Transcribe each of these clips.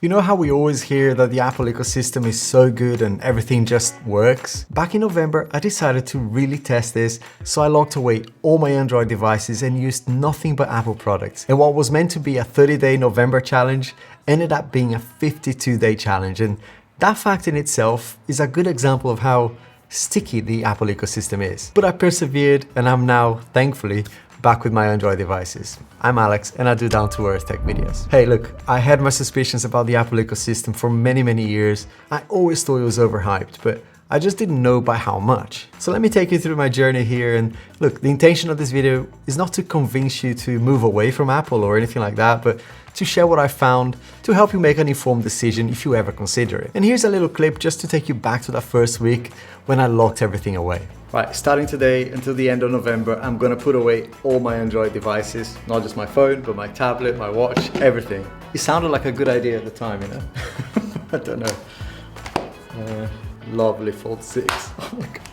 You know how we always hear that the Apple ecosystem is so good and everything just works? Back in November, I decided to really test this, so I locked away all my Android devices and used nothing but Apple products. And what was meant to be a 30-day November challenge ended up being a 52-day challenge. And that fact in itself is a good example of how sticky the Apple ecosystem is. But I persevered and I'm now, thankfully, back with my Android devices. I'm Alex and I do down-to-earth tech videos. Hey, look, I had my suspicions about the Apple ecosystem for many years. I always thought it was overhyped, but I just didn't know by how much. So let me take you through my journey here. And look, the intention of this video is not to convince you to move away from Apple or anything like that, but to share what I found to help you make an informed decision if you ever consider it. And here's a little clip just to take you back to that first week when I locked everything away. Right, starting today until the end of November, I'm gonna put away all my Android devices, not just my phone, but my tablet, my watch, everything. It sounded like a good idea at the time, you know? I don't know. Lovely Fold 6. Oh my God,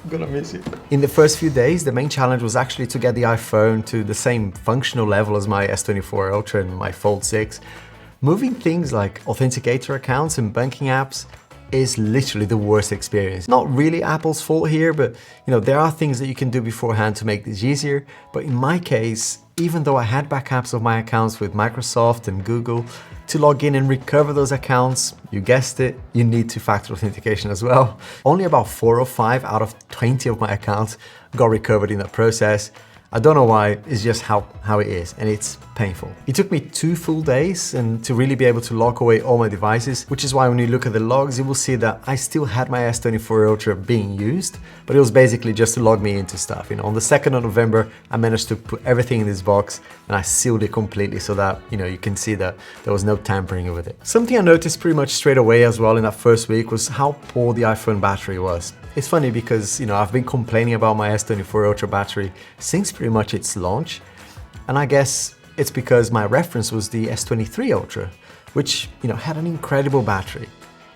I'm gonna miss it. In the first few days, the main challenge was actually to get the iPhone to the same functional level as my S24 Ultra and my Fold 6. Moving things like authenticator accounts and banking apps is literally the worst experience. Not really Apple's fault here, but you know, there are things that you can do beforehand to make this easier. But in my case, even though I had backups of my accounts with Microsoft and Google, to log in and recover those accounts, you guessed it, you need two-factor authentication as well. Only about 4 or 5 out of 20 of my accounts got recovered in that process. I don't know why, it's just how it is, and it's painful. It took me 2 full days and to really be able to lock away all my devices, which is why when you look at the logs, you will see that I still had my S24 Ultra being used, but it was basically just to log me into stuff. You know, on the 2nd of November, I managed to put everything in this box and I sealed it completely so that, you know, you can see that there was no tampering with it. Something I noticed pretty much straight away as well in that first week was how poor the iPhone battery was. It's funny because, you know, I've been complaining about my S24 Ultra battery since pretty much its launch. And I guess it's because my reference was the S23 Ultra, which, you know, had an incredible battery.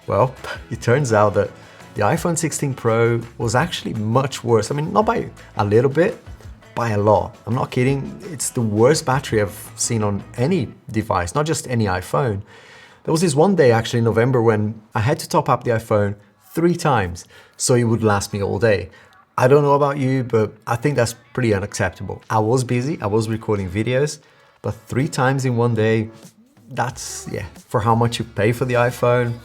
Well, it turns out that the iPhone 16 Pro was actually much worse. I mean, not by a little bit, by a lot. I'm not kidding. It's the worst battery I've seen on any device, not just any iPhone. There was this one day actually in November when I had to top up the iPhone 3 times so it would last me all day. I don't know about you, but I think that's pretty unacceptable. I was busy, I was recording videos, but 3 times in one day, that's, yeah, for how much you pay for the iPhone,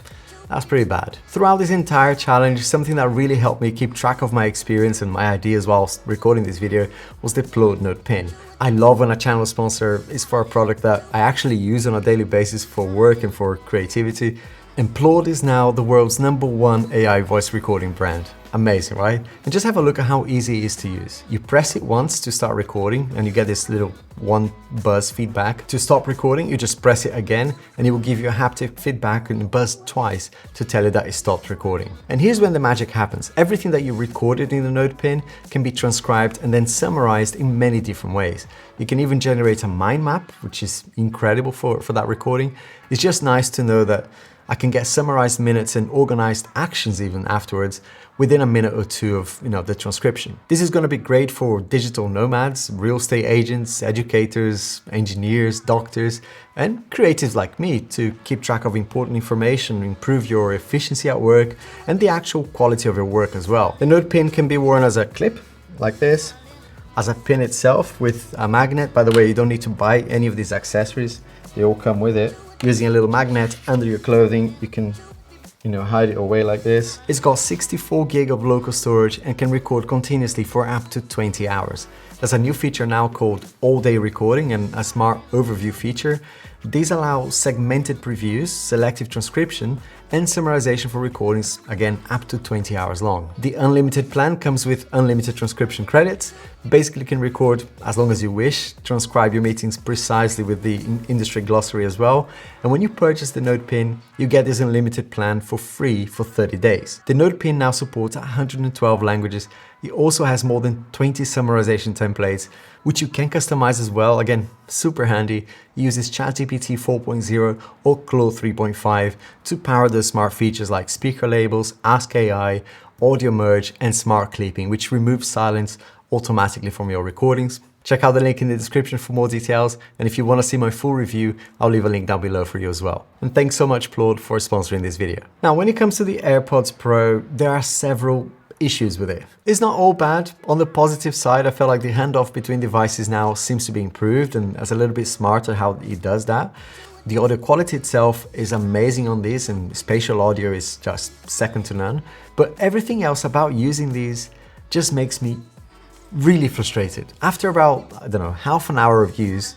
that's pretty bad. Throughout this entire challenge, something that really helped me keep track of my experience and my ideas whilst recording this video was the Plod Note Pin. I love when a channel sponsor is for a product that I actually use on a daily basis for work and for creativity. And Plod is now the world's #1 AI voice recording brand. Amazing, right? And just have a look at how easy it is to use. You press it once to start recording and you get this little 1 buzz feedback. To stop recording, you just press it again and it will give you a haptic feedback and buzz twice to tell you that it stopped recording. And here's when the magic happens. Everything that you recorded in the Note Pin can be transcribed and then summarized in many different ways. You can even generate a mind map, which is incredible for that recording. It's just nice to know that I can get summarized minutes and organized actions even afterwards within a minute or 2 of, you know, the transcription. This is going to be great for digital nomads, real estate agents, educators, engineers, doctors, and creatives like me to keep track of important information, improve your efficiency at work, and the actual quality of your work as well. The Note Pin can be worn as a clip, like this, as a pin itself with a magnet. By the way, you don't need to buy any of these accessories. They all come with it. Using a little magnet under your clothing, you can, you know, hide it away like this. It's got 64 gig of local storage and can record continuously for up to 20 hours. There's a new feature now called all-day recording and a smart overview feature. These allow segmented previews, selective transcription, and summarization for recordings, again, up to 20 hours long. The unlimited plan comes with unlimited transcription credits. Basically, you can record as long as you wish, transcribe your meetings precisely with the industry glossary as well. And when you purchase the Note Pin, you get this unlimited plan for free for 30 days. The Note Pin now supports 112 languages. It also has more than 20 summarization templates, which you can customize as well. Again, super handy. It uses ChatGPT 4.0 or Claude 3.5 to power the smart features like speaker labels, Ask AI, audio merge, and smart clipping, which removes silence automatically from your recordings. Check out the link in the description for more details. And if you want to see my full review, I'll leave a link down below for you as well. And thanks so much, Plord, for sponsoring this video. Now, when it comes to the AirPods Pro, there are several issues with it. It's not all bad. On the positive side, I feel like the handoff between devices now seems to be improved and it's a little bit smarter how it does that. The audio quality itself is amazing on these and spatial audio is just second to none. But everything else about using these just makes me really frustrated. After about, I don't know, half an hour of use,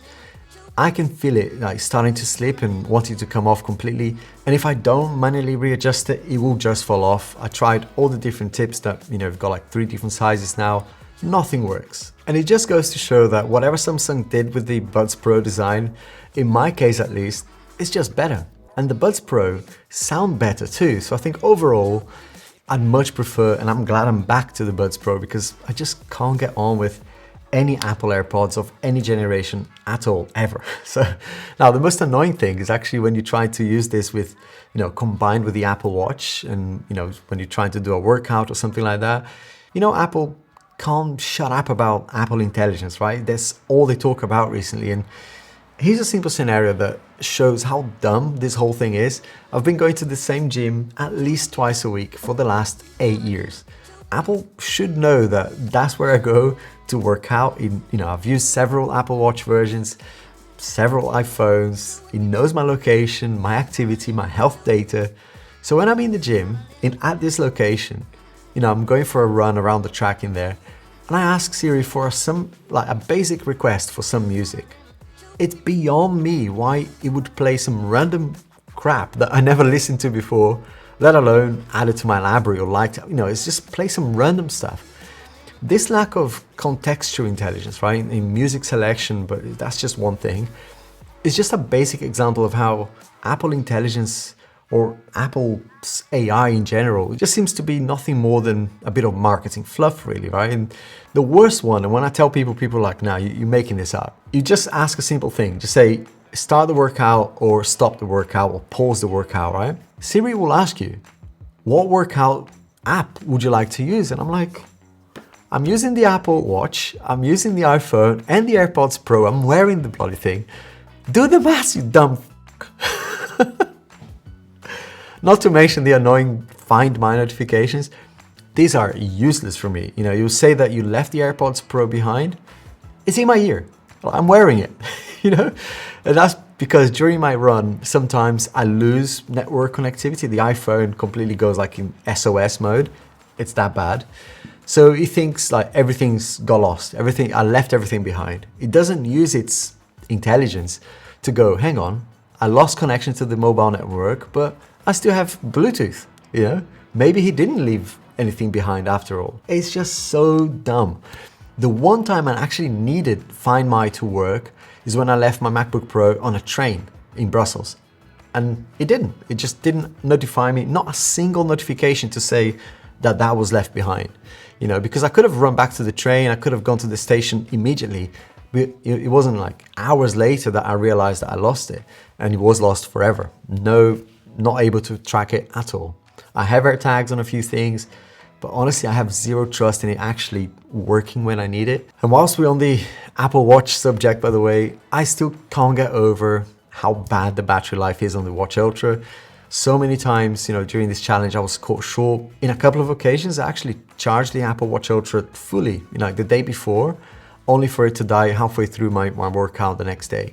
I can feel it like starting to slip and wanting to come off completely. And if I don't manually readjust it, it will just fall off. I tried all the different tips that, we've got like 3 different sizes now. Nothing works. And it just goes to show that whatever Samsung did with the Buds Pro design, in my case at least, it's just better. And the Buds Pro sound better too. So I think overall, I'd much prefer, and I'm glad I'm back to the Buds Pro because I just can't get on with any Apple AirPods of any generation at all, ever. So now the most annoying thing is actually when you try to use this with, combined with the Apple Watch and, when you're trying to do a workout or something like that, Apple can't shut up about Apple Intelligence, right? That's all they talk about recently. And here's a simple scenario that shows how dumb this whole thing is. I've been going to the same gym at least twice a week for the last 8 years. Apple should know that that's where I go to work out. I've used several Apple Watch versions, several iPhones. It knows my location, my activity, my health data. So when I'm in the gym, at this location, I'm going for a run around the track in there, and I ask Siri for a basic request for some music. It's beyond me why it would play some random crap that I never listened to before, let alone add it to my library or it's just play some random stuff. This lack of contextual intelligence, right, in music selection, but that's just one thing, is just a basic example of how Apple Intelligence or Apple's AI in general, it just seems to be nothing more than a bit of marketing fluff, really, right? And the worst one, and when I tell people are like, nah, you're making this up. You just ask a simple thing. Just say, start the workout or stop the workout or pause the workout, right? Siri will ask you, what workout app would you like to use? And I'm like, I'm using the Apple Watch, I'm using the iPhone and the AirPods Pro, I'm wearing the bloody thing. Do the math, you dumb Not to mention the annoying Find My notifications. These are useless for me. You say that you left the AirPods Pro behind. It's in my ear. Well, I'm wearing it, And that's because during my run, sometimes I lose network connectivity. The iPhone completely goes like in SOS mode. It's that bad. So it thinks like everything's got lost. I left everything behind. It doesn't use its intelligence to go, hang on, I lost connection to the mobile network, but I still have Bluetooth, Maybe he didn't leave anything behind after all. It's just so dumb. The one time I actually needed Find My to work is when I left my MacBook Pro on a train in Brussels. And it didn't. It just didn't notify me, not a single notification to say that was left behind. Because I could have run back to the train, I could have gone to the station immediately. But it wasn't like hours later that I realized that I lost it, and it was lost forever. Not able to track it at all. I have AirTags on a few things, but honestly, I have zero trust in it actually working when I need it. And whilst we're on the Apple Watch subject, by the way, I still can't get over how bad the battery life is on the Watch Ultra. So many times, during this challenge, I was caught short. In a couple of occasions, I actually charged the Apple Watch Ultra fully, the day before, only for it to die halfway through my workout the next day.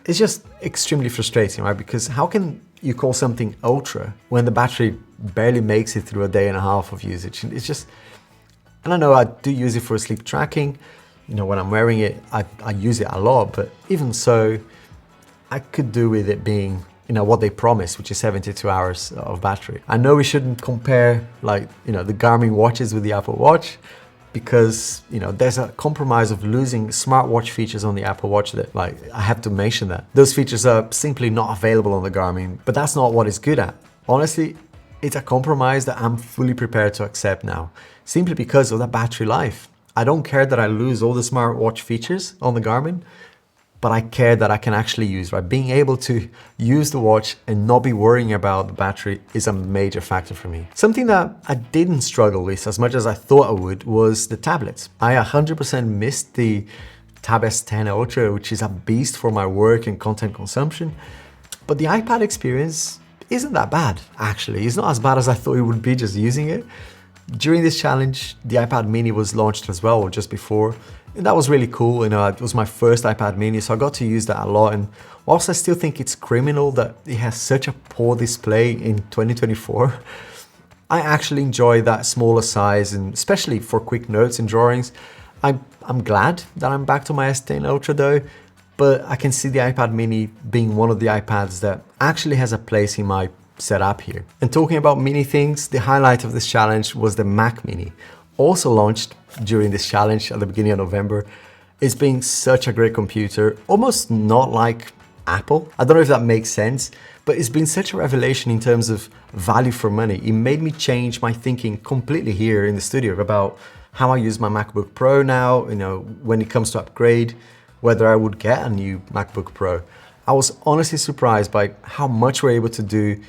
It's just extremely frustrating, right? Because how can you call something ultra when the battery barely makes it through a day and a half of usage? It's just, and I know I do use it for sleep tracking. When I'm wearing it, I use it a lot, but even so, I could do with it being, what they promise, which is 72 hours of battery. I know we shouldn't compare the Garmin watches with the Apple Watch, because there's a compromise of losing smartwatch features on the Apple Watch that I have to mention that. Those features are simply not available on the Garmin, but that's not what it's good at. Honestly, it's a compromise that I'm fully prepared to accept now, simply because of the battery life. I don't care that I lose all the smartwatch features on the Garmin, but I care that I can actually use, right? Being able to use the watch and not be worrying about the battery is a major factor for me. Something that I didn't struggle with as much as I thought I would was the tablets. I 100% missed the Tab S10 Ultra, which is a beast for my work and content consumption. But the iPad experience isn't that bad, actually. It's not as bad as I thought it would be just using it. During this challenge, the iPad mini was launched as well, or just before. And that was really cool. It was my first iPad mini, so I got to use that a lot. And whilst I still think it's criminal that it has such a poor display in 2024, I actually enjoy that smaller size, and especially for quick notes and drawings. I'm glad that I'm back to my S10 Ultra though, but I can see the iPad mini being one of the iPads that actually has a place in my setup here. And talking about mini things, the highlight of this challenge was the Mac Mini, also launched during this challenge at the beginning of November. It's been such a great computer, almost not like Apple. I don't know if that makes sense, but it's been such a revelation in terms of value for money. It made me change my thinking completely here in the studio about how I use my MacBook Pro now, when it comes to upgrade, whether I would get a new MacBook Pro. I was honestly surprised by how much we're able to do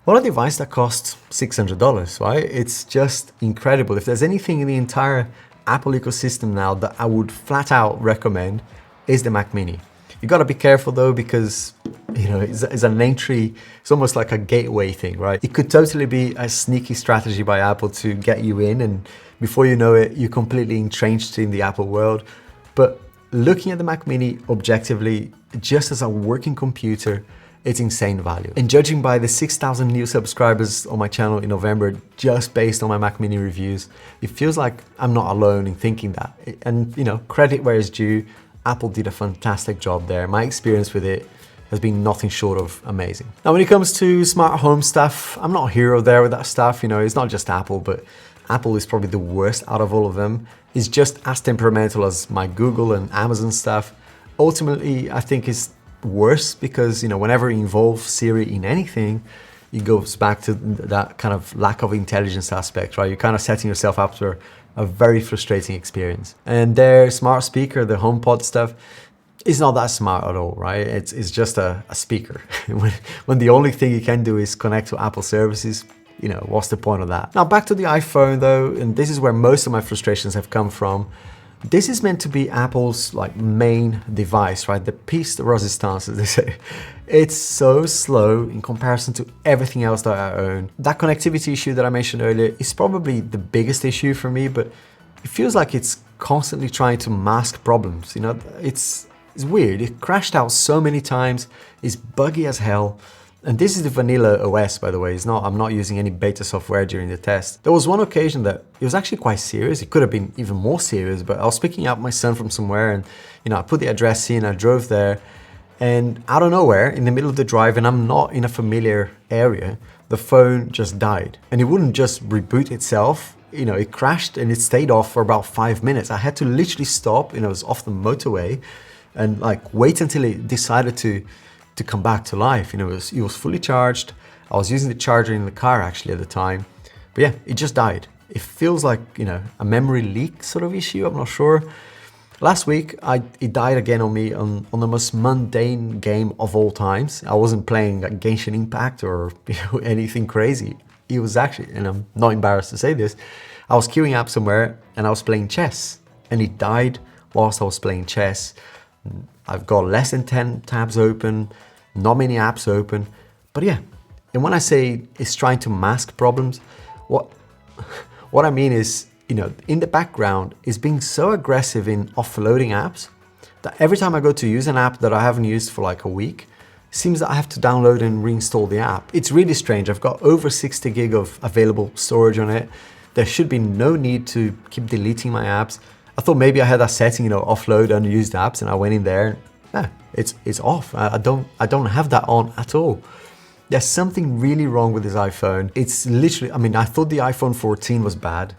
on a device that costs $600, right? It's just incredible. If there's anything in the entire Apple ecosystem now that I would flat out recommend, is the Mac Mini. You gotta be careful though, because it's an entry, it's almost like a gateway thing, right? It could totally be a sneaky strategy by Apple to get you in, and before you know it, you're completely entrenched in the Apple world. But looking at the Mac Mini objectively, just as a working computer, it's insane value. And judging by the 6,000 new subscribers on my channel in November, just based on my Mac Mini reviews, it feels like I'm not alone in thinking that. And credit where it's due, Apple did a fantastic job there. My experience with it has been nothing short of amazing. Now, when it comes to smart home stuff, I'm not a hero there with that stuff. It's not just Apple, but Apple is probably the worst out of all of them. It's just as temperamental as my Google and Amazon stuff. Ultimately, I think it's worse because, whenever you involve Siri in anything, it goes back to that kind of lack of intelligence aspect, right? You're kind of setting yourself up for a very frustrating experience. And their smart speaker, the HomePod stuff, is not that smart at all, right? It's just a speaker. when the only thing you can do is connect to Apple services, what's the point of that? Now back to the iPhone though, and this is where most of my frustrations have come from. This is meant to be Apple's main device, right? The piece de resistance, as they say. It's so slow in comparison to everything else that I own. That connectivity issue that I mentioned earlier is probably the biggest issue for me, but it feels like it's constantly trying to mask problems. It's weird. It crashed out so many times. It's buggy as hell. And this is the vanilla OS, by the way. I'm not using any beta software during the test. There was one occasion that it was actually quite serious. It could have been even more serious, but I was picking up my son from somewhere and, I put the address in, I drove there, and out of nowhere, in the middle of the drive, and I'm not in a familiar area, the phone just died. And it wouldn't just reboot itself. It crashed and it stayed off for about 5 minutes. I had to literally stop, it was off the motorway, and wait until it decided to come back to life. It was fully charged. I was using the charger in the car actually at the time. But yeah, it just died. It feels like, a memory leak sort of issue, I'm not sure. Last week, it died again on me on the most mundane game of all times. I wasn't playing Genshin Impact or anything crazy. It was actually, and I'm not embarrassed to say this, I was queuing up somewhere and I was playing chess, and it died whilst I was playing chess. I've got less than 10 tabs open, not many apps open, but yeah. And when I say it's trying to mask problems, what I mean is, in the background, it's being so aggressive in offloading apps that every time I go to use an app that I haven't used for a week, it seems that I have to download and reinstall the app. It's really strange. I've got over 60 gig of available storage on it. There should be no need to keep deleting my apps. I thought maybe I had that setting, offload unused apps, and I went in there. Yeah, it's off. I don't have that on at all. There's something really wrong with this iPhone. It's literally, I thought the iPhone 14 was bad.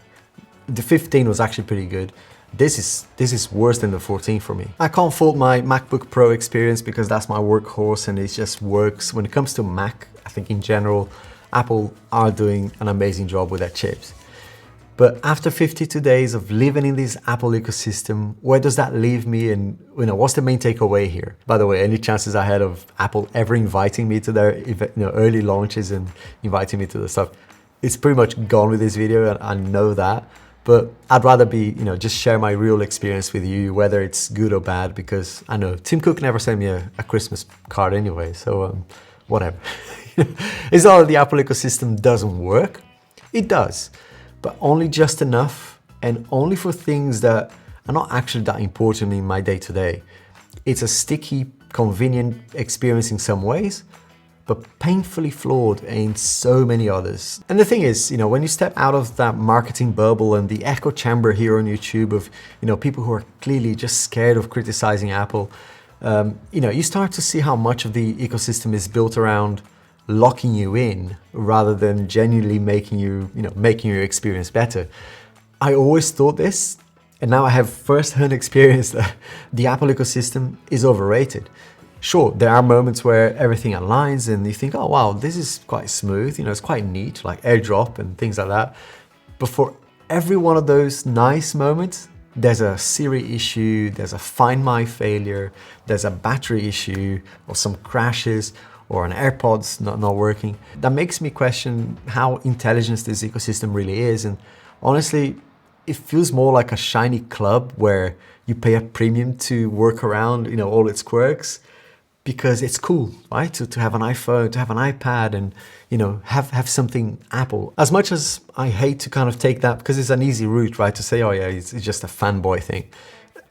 The 15 was actually pretty good. This is worse than the 14 for me. I can't fault my MacBook Pro experience because that's my workhorse and it just works. When it comes to Mac, I think in general, Apple are doing an amazing job with their chips. But after 52 days of living in this Apple ecosystem, where does that leave me, and what's the main takeaway here? By the way, any chances I had of Apple ever inviting me to their early launches and inviting me to the stuff, it's pretty much gone with this video, and I know that. But I'd rather be, just share my real experience with you, whether it's good or bad, because I know Tim Cook never sent me a Christmas card anyway, so whatever. It's not that the Apple ecosystem doesn't work. It does, but only just enough, and only for things that are not actually that important in my day-to-day. It's a sticky, convenient experience in some ways, but painfully flawed in so many others. And the thing is, when you step out of that marketing bubble and the echo chamber here on YouTube of, people who are clearly just scared of criticizing Apple, you start to see how much of the ecosystem is built around locking you in rather than genuinely making your experience better. I always thought this, and now I have first-hand experience that the Apple ecosystem is overrated. Sure, there are moments where everything aligns and you think, oh wow, this is quite smooth, it's quite neat, like AirDrop and things like that. But for every one of those nice moments, there's a Siri issue, there's a Find My failure, there's a battery issue, or some crashes, or an AirPods not working. That makes me question how intelligent this ecosystem really is. And honestly, it feels more like a shiny club where you pay a premium to work around, all its quirks, because it's cool, right? To have an iPhone, to have an iPad, and have something Apple. As much as I hate to kind of take that, because it's an easy route, right? To say, oh yeah, it's just a fanboy thing.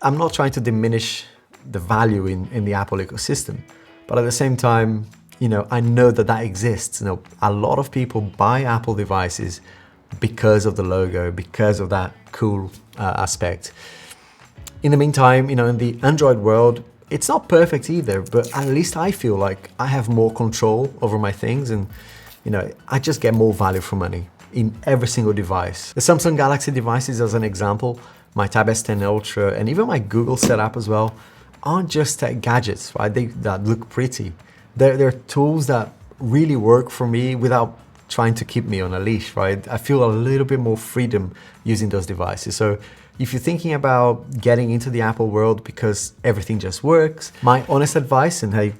I'm not trying to diminish the value in the Apple ecosystem, but at the same time, I know that exists. A lot of people buy Apple devices because of the logo, because of that cool aspect. In the meantime, in the Android world, it's not perfect either, but at least I feel like I have more control over my things, and I just get more value for money in every single device. The Samsung Galaxy devices, as an example, my Tab S10 Ultra, and even my Google setup as well, aren't just tech gadgets, right? That look pretty. They're tools that really work for me without trying to keep me on a leash, right? I feel a little bit more freedom using those devices. So if you're thinking about getting into the Apple world because everything just works, my honest advice, and hey,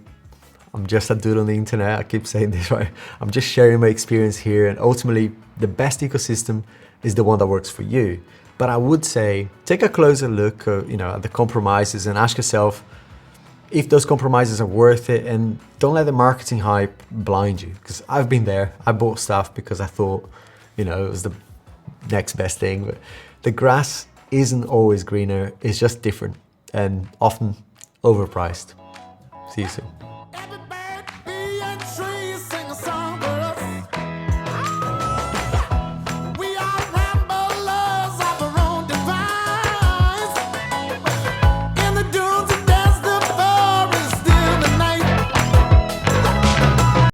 I'm just a dude on the internet, I keep saying this, right? I'm just sharing my experience here, and ultimately the best ecosystem is the one that works for you. But I would say, take a closer look at the compromises and ask yourself if those compromises are worth it, and don't let the marketing hype blind you. Because I've been there, I bought stuff because I thought, it was the next best thing. But the grass isn't always greener, it's just different and often overpriced. See you soon.